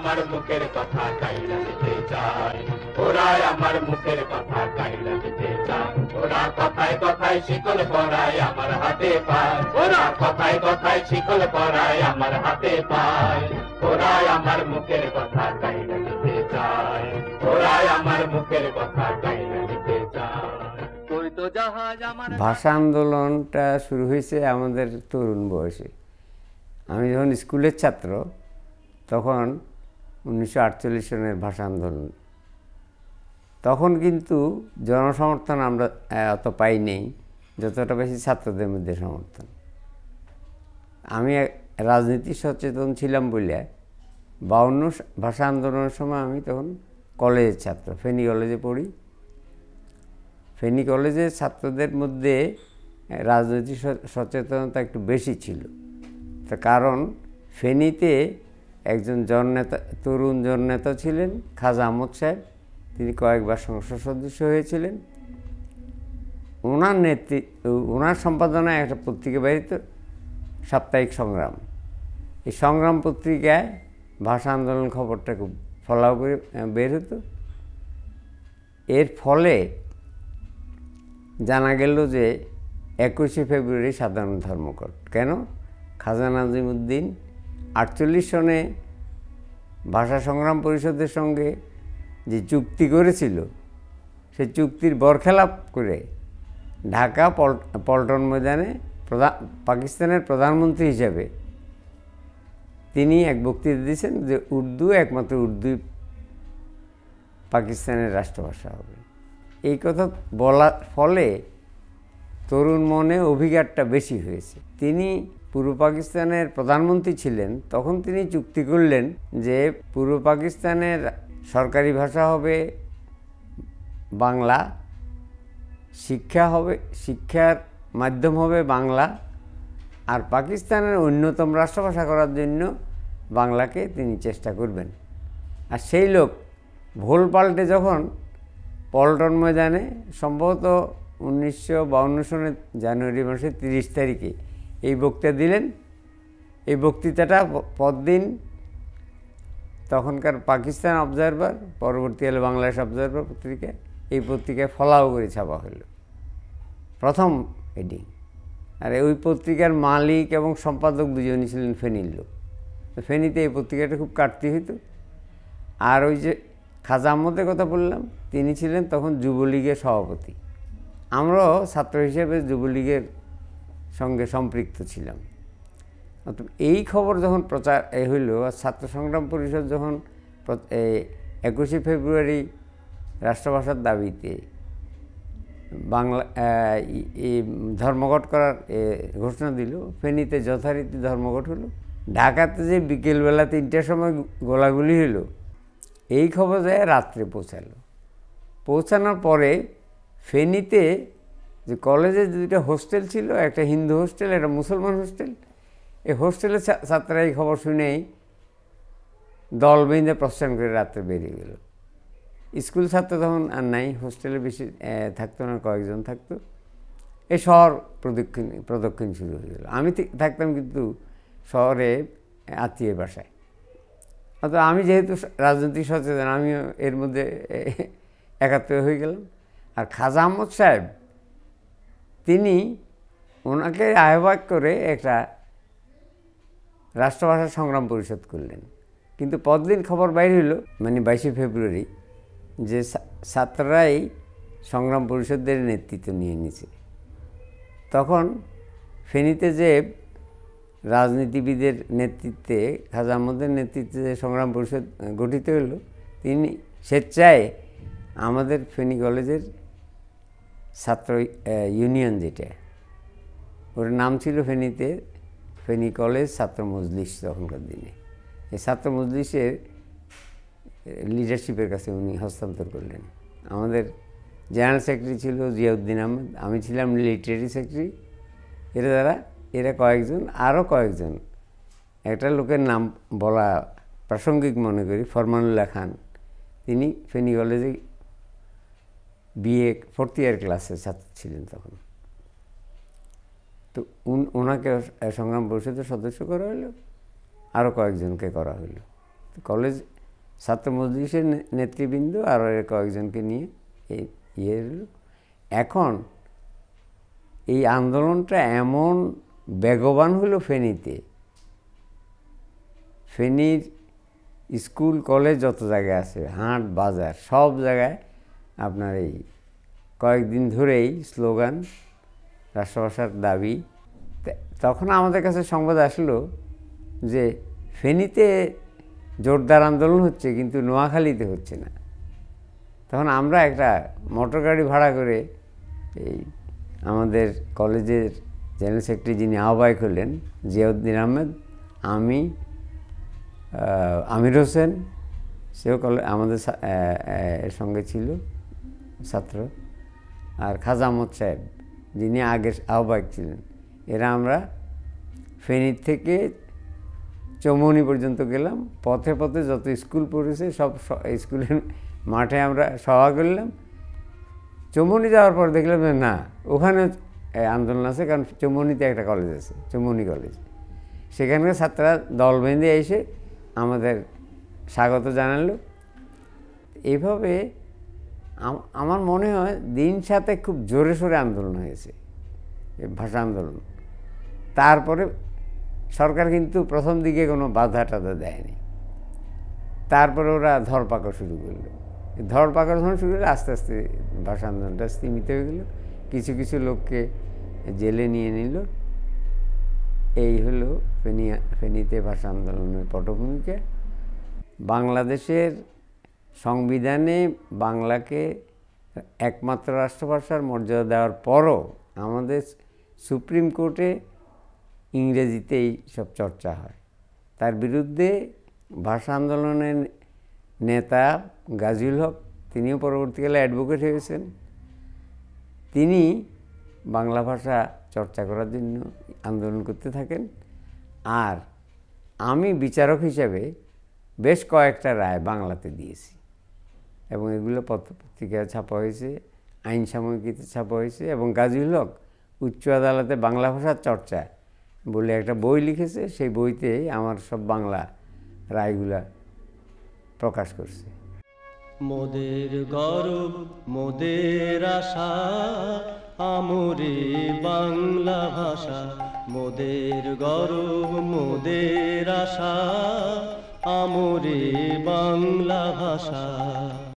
আমার মুখের কথা কাইলা দিতে চায়, ওরাই আমার মুখের কথা কাইলা দিতে চায়। ওরা কথায় কথায় শিকল পরায় আমার হাতে পায়, ওরা কথায় কথায় শিকল পরায় আমার হাতে পায়। ওরাই আমার মুখের কথা কাইলা দিতে চায়, ওরাই আমার মুখের কথা কাইলা দিতে চায়। ভাষা আন্দোলনটা শুরু হয়েছে আমাদের তরুণ বয়সে। আমি যখন স্কুলের ছাত্র তখন 1948 সনের ভাষা আন্দোলন, তখন কিন্তু জনসমর্থন আমরা অত পাই নেই যতটা বেশি ছাত্রদের মধ্যে সমর্থন। আমি রাজনীতি সচেতন ছিলাম বলে 52 ভাষা আন্দোলনের সময় আমি তখন কলেজের ছাত্র, ফেনী কলেজে পড়ি। ফেনী কলেজের ছাত্রদের মধ্যে রাজনৈতিক সচেতনতা একটু বেশি ছিল। তার কারণ ফেনীতে একজন জননেতা, তরুণ জননেতা ছিলেন খাজা আহমদ সাহেব। তিনি কয়েকবার সংসদ সদস্য হয়েছিলেন। ওনার সম্পাদনায় একটা পত্রিকা বেরিত, সাপ্তাহিক সংগ্রাম। এই সংগ্রাম পত্রিকায় ভাষা আন্দোলন খবরটা খুব ফলাও করে বের হতো। এর ফলে জানা গেল যে 21শে ফেব্রুয়ারি সাধারণ ধর্মঘট। কেন? খাজা নাজিমুদ্দিন 48 সনে ভাষা সংগ্রাম পরিষদের সঙ্গে যে চুক্তি করেছিল, সে চুক্তির বরখেলাপ করে ঢাকা পল্টন ময়দানে পাকিস্তানের প্রধানমন্ত্রী হিসেবে তিনি এক বক্তৃতা দিয়েছেন যে একমাত্র উর্দু পাকিস্তানের রাষ্ট্রভাষা হবে। এই কথা বলার ফলে তরুণ মনে অভিঘাতটা বেশি হয়েছে। তিনি পূর্ব পাকিস্তানের প্রধানমন্ত্রী ছিলেন, তখন তিনি চুক্তি করলেন যে পূর্ব পাকিস্তানের সরকারি ভাষা হবে বাংলা, শিক্ষার মাধ্যম হবে বাংলা, আর পাকিস্তানের অন্যতম রাষ্ট্রভাষা করার জন্য বাংলাকে তিনি চেষ্টা করবেন। আর সেই লোক ভোল পাল্টে যখন পল্টন ময়দানে সম্ভবত 1952 সনের জানুয়ারি মাসের 30 তারিখে এই বক্তৃতা দিলেন, এই বক্তৃতাটা পরদিন তখনকার পাকিস্তান অবজারভার, পরবর্তীকালে বাংলাদেশ অবজারভার পত্রিকায়, এই পত্রিকায় ফলাও করে ছাপা হলো প্রথম এডিং। আর ওই পত্রিকার মালিক এবং সম্পাদক দুজনই ছিলেন ফেনীর লোক। ফেনীতে এই পত্রিকাটা খুব কাটতি হইতো। আর ওই যে খাজা আহমদের কথা বললাম, তিনি ছিলেন তখন যুবলীগের সভাপতি। আমরাও ছাত্র হিসেবে যুবলীগের সঙ্গে সম্পৃক্ত ছিলাম। এই খবর যখন প্রচার হইল, আর ছাত্র সংগ্রাম পরিষদ যখন 21শে ফেব্রুয়ারি রাষ্ট্রভাষার দাবিতে বাংলা ধর্মঘট করার ঘোষণা দিল, ফেনীতে যথারীতি ধর্মঘট হলো। ঢাকাতে যে বিকেলবেলা 3টার সময় গোলাগুলি হলো, এই খবর যায় রাত্রে পৌঁছানোর পরে ফেনীতে যে কলেজে 2টা হোস্টেল ছিল, একটা হিন্দু হোস্টেল, একটা মুসলমান হোস্টেল, এই হোস্টেলের ছাত্ররা এই খবর শুনেই দল বেঁধে প্রস্থান করে রাত্রে বেরিয়ে গেল। স্কুল ছাত্র তখন আর নাই, হোস্টেলে বেশি থাকতো না, কয়েকজন থাকতো। এই শহর প্রদক্ষিণ শুরু হয়ে গেল। আমি থাকতাম কিন্তু শহরে আত্মীয়ের বাসায়। অত আমি যেহেতু রাজনৈতিক সচেতন, আমিও এর মধ্যে একাত্ম হয়ে গেলাম। আর খাজা আহমদ সাহেব, তিনি ওনাকে আহ্বায়ক করে একটা রাষ্ট্রভাষা সংগ্রাম পরিষদ করলেন। কিন্তু পরদিন খবর বাইর হইল, মানে 22শে ফেব্রুয়ারি, যে ছাত্ররাই সংগ্রাম পরিষদের নেতৃত্ব নিয়ে নিছে। তখন ফেনীতে যে রাজনীতিবিদের নেতৃত্বে, খাজা আহমদের নেতৃত্বে যে সংগ্রাম পরিষদ গঠিত হলো, তিনি স্বেচ্ছায় আমাদের ফেনী কলেজের ছাত্র ইউনিয়ন, যেটা ওর নাম ছিল ফেনীতে ফেনী কলেজ ছাত্র মজলিস, তখনকার দিনে এই ছাত্র মজলিসের লিডারশিপের কাছে উনি হস্তান্তর করলেন। আমাদের জেনারেল সেক্রেটারি ছিল জিয়াউদ্দিন আহমেদ, আমি ছিলাম লিটারেরি সেক্রেটারি। এরা কয়েকজন, আরও কয়েকজন, একটা লোকের নাম বলা প্রাসঙ্গিক মনে করি, ফরমানুল্লাহ খান। তিনি ফেনী কলেজে BA 4th ইয়ার ক্লাসের ছাত্র ছিলেন তখন। তো ওনাকে সংগ্রাম পরিষদের সদস্য করা হলো, আরও কয়েকজনকে করা হলো। কলেজ ছাত্র মজলিসের নেতৃবৃন্দ আর কয়েকজনকে নিয়ে এই ইয়ে হলো। এখন এই আন্দোলনটা এমন বেগবান হলো ফেনীতে, ফেনীর স্কুল কলেজ যত জায়গায় আছে, হাট বাজার, সব জায়গায় আপনার এই কয়েকদিন ধরেই স্লোগান, রাষ্ট্রভাষার দাবি। তখন আমাদের কাছে সংবাদ আসলো যে ফেনীতে জোরদার আন্দোলন হচ্ছে, কিন্তু নোয়াখালীতে হচ্ছে না। তখন আমরা একটা মোটর গাড়ি ভাড়া করে এই আমাদের কলেজের জেনারেল সেক্রেটারি যিনি আহ্বায়ক হলেন জিয়াউদ্দিন আহমেদ, আমি, আমির হোসেন, সেও আমাদের এর সঙ্গে ছিল ছাত্র, আর খাজা আহমদ সাহেব যিনি আগের আহ্বায়ক ছিলেন, এরা আমরা ফেনীর থেকে চৌমনি পর্যন্ত গেলাম। পথে পথে যত স্কুল পড়েছে সব স্কুলের মাঠে আমরা সভা করলাম। চৌমনি যাওয়ার পর দেখলাম যে না, ওখানে আন্দোলন আছে, কারণ চৌমনিতে একটা কলেজ আছে, চৌমনি কলেজ। সেখানকার ছাত্ররা দল বেঁধে এসে আমাদের স্বাগত জানালো। এইভাবে আমার মনে হয় দিন সাথে খুব জোরে সোরে আন্দোলন হয়েছে, ভাষা আন্দোলন। তারপরে সরকার কিন্তু প্রথম দিকে কোনো বাধা টাধা দেয়নি, তারপরে ওরা ধরপাকড় শুরু করলো। ধরপাকড় যখন শুরু হলো আস্তে আস্তে ভাষা আন্দোলনটা স্তীমিত হয়ে গেল, কিছু কিছু লোককে জেলে নিয়ে নিল। এই হলো ফেনীতে ভাষা আন্দোলনের পটভূমিকা। বাংলাদেশের সংবিধানে বাংলাকে একমাত্র রাষ্ট্রভাষার মর্যাদা দেওয়ার পরও আমাদের সুপ্রিম কোর্টে ইংরেজিতেই সব চর্চা হয়। তার বিরুদ্ধে ভাষা আন্দোলনের নেতা গাজীউল হক, তিনিও পরবর্তীকালে অ্যাডভোকেট হয়েছেন, তিনি বাংলা ভাষা চর্চা করার জন্য আন্দোলন করতে থাকেন। আর আমি বিচারক হিসাবে বেশ কয়েকটা রায় বাংলাতে দিয়েছি, এবং এগুলো পত্রপত্রিকায় ছাপা হয়েছে, আইন সাময়িকীতে ছাপা হয়েছে। এবং গাজীউল হক উচ্চ আদালতে বাংলা ভাষার চর্চা বলে একটা বই লিখেছে, সেই বইতে আমার সব বাংলা রায়গুলা প্রকাশ করছে। মোদের গৌরব মোদের আশা আমরে বাংলা ভাষা, মোদের গৌরব মোদের আশা আমরে বাংলা ভাষা।